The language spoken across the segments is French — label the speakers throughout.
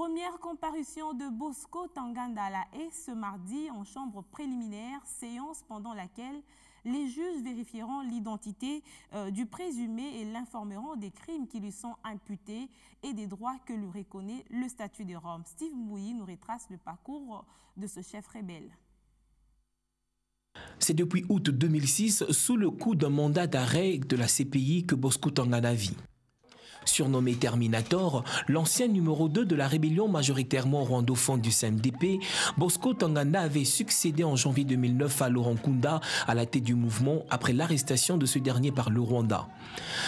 Speaker 1: Première comparution de Bosco Ntaganda à la Haye ce mardi en chambre préliminaire, séance pendant laquelle les juges vérifieront l'identité du présumé et l'informeront des crimes qui lui sont imputés et des droits que lui reconnaît le statut de Rome. Steve Mouyi nous retrace le parcours de ce chef rebelle.
Speaker 2: C'est depuis août 2006, sous le coup d'un mandat d'arrêt de la CPI, que Bosco Ntaganda vit. Surnommé Terminator, l'ancien numéro 2 de la rébellion majoritairement rwandophone du CNDP, Bosco Ntaganda avait succédé en janvier 2009 à Laurent Nkunda à la tête du mouvement après l'arrestation de ce dernier par le Rwanda.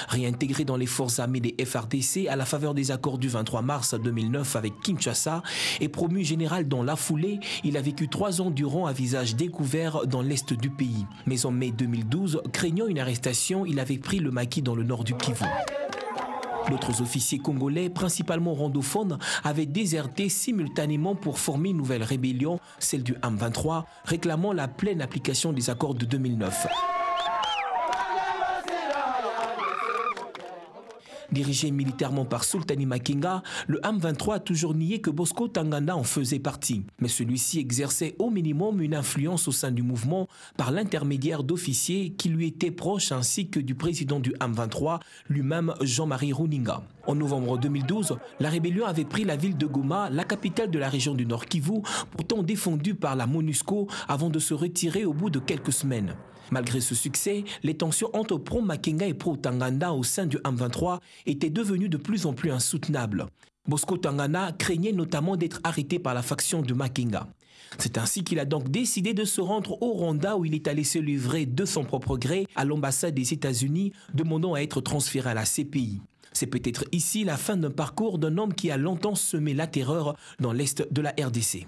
Speaker 2: Réintégré dans les forces armées des FARDC à la faveur des accords du 23 mars 2009 avec Kinshasa et promu général dans la foulée, il a vécu 3 ans durant à visage découvert dans l'est du pays. Mais en mai 2012, craignant une arrestation, il avait pris le maquis dans le nord du Kivu. D'autres officiers congolais, principalement rwandophones, avaient déserté simultanément pour former une nouvelle rébellion, celle du M23, réclamant la pleine application des accords de 2009. Dirigé militairement par Sultani Makenga, le M23 a toujours nié que Bosco Ntaganda en faisait partie. Mais celui-ci exerçait au minimum une influence au sein du mouvement par l'intermédiaire d'officiers qui lui étaient proches ainsi que du président du M23, lui-même Jean-Marie Runinga. En novembre 2012, la rébellion avait pris la ville de Goma, la capitale de la région du Nord Kivu, pourtant défendue par la MONUSCO avant de se retirer au bout de quelques semaines. Malgré ce succès, les tensions entre pro-Makenga et pro-Ntaganda au sein du M23 étaient devenues de plus en plus insoutenables. Bosco Ntaganda craignait notamment d'être arrêté par la faction de Makenga. C'est ainsi qu'il a donc décidé de se rendre au Rwanda où il est allé se livrer de son propre gré à l'ambassade des États-Unis, demandant à être transféré à la CPI. C'est peut-être ici la fin d'un parcours d'un homme qui a longtemps semé la terreur dans l'est de la RDC.